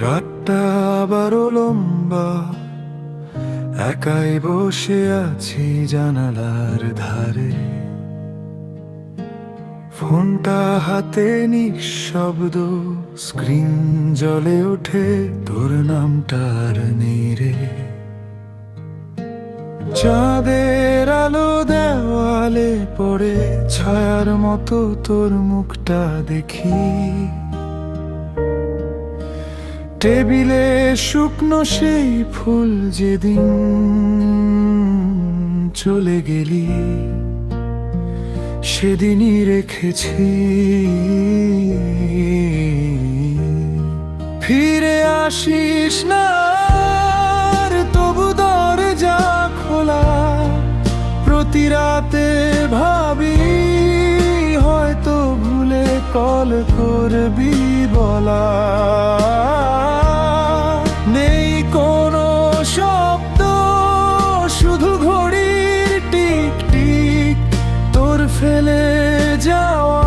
রাতটা আবারও লম্বা, একাই বসে আছি জানালার ধারে। ফোনটা হাতে নিঃশব্দ, স্ক্রিন জ্বলে ওঠে তোর নামটার নীরে। চাঁদের আলো দেওয়ালে পড়ে, ছায়ার মতো তোর মুখটা দেখি। টেবিলে শুকনো সেই ফুল যেদিন চলে গেলি, সেদিনই রেখেছি। ফিরে আসিস না আর, তবু দরজা খোলা। প্রতি রাতে ভাবি, হয়তো ভুলে কল করবি বলা। নেই কোনো শব্দ, শুধু ঘড়ির টিক টিক। তোর ফেলে যাওয়া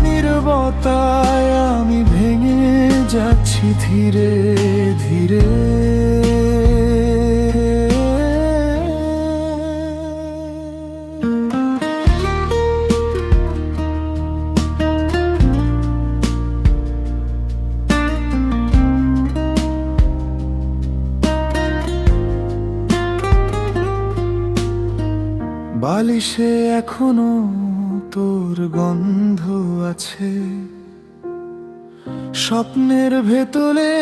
নীরবতায় আমি ভেঙে যাচ্ছি ধীরে ধীরে। বালিশে এখনো তোর গন্ধ আছে, স্বপ্নের ভেতরে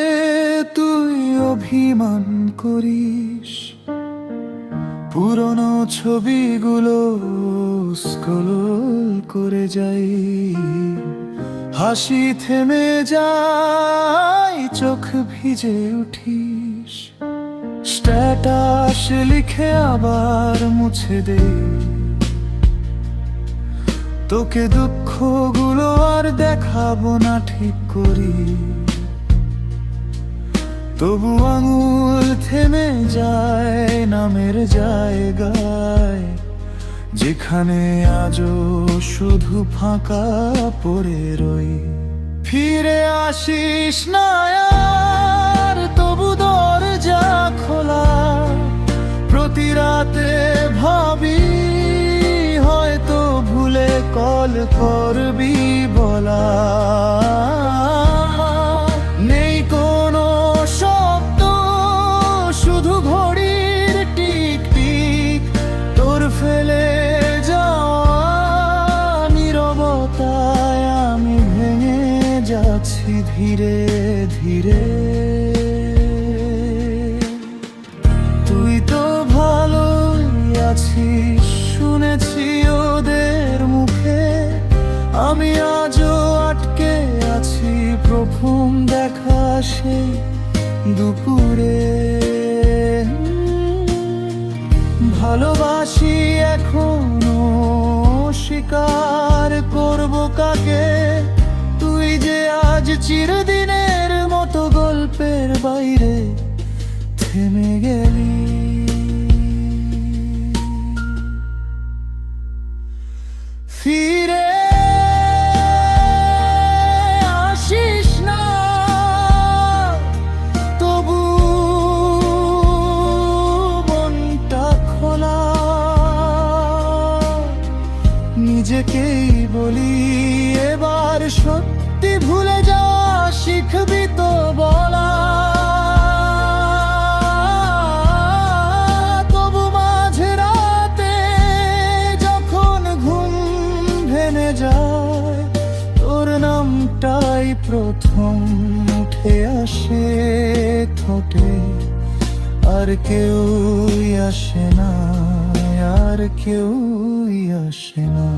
তুই অভিমান করিস। পুরনো ছবিগুলো স্ক্রল করে যাই, হাসি থেমে যায়, চোখ ভিজে উঠিস। স্ট্যাটাস লিখে আবার মুছে দে, তোকে দুঃখগুলো আর দেখাবো না ঠিক করি। তবু আঙুল থেমে যায় নামের জায়গায়, যেখানে আজও শুধু ফাঁকা পড়ে রই। ফিরে আসিস না আর, তবু দরজা খোলা। প্রতি রাতে ভাবি, হয়তো ভুলে কল করবি বলা। নেই কোনো শব্দ, শুধু ঘড়ির টিক টিক। তোর ফেলে যাওয়া নীরবতায় আমি ভেঙে যাচ্ছি ধীরে ধীরে। তুই তো ভালোই আছিস শুনেছি ওদের মুখে, আমি আজও আটকে আছি প্রথম দেখা সেই দুপুরে। ভালোবাসি এখনো, স্বীকার করব কাকে? তুই যে আজ চিরদিনের মতো গল্পের বাইরে থেমে গেলি। ফিরে আসিস না, তবু মনটা খোলা। নিজেকেই বলি এবার সত্যি ভুলে যাওয়া শিখবি তো বলা। তোর নামটাই প্রথম উঠে আসে ঠোঁটে, আর কেউই আসে না, আর কেউই আসে না।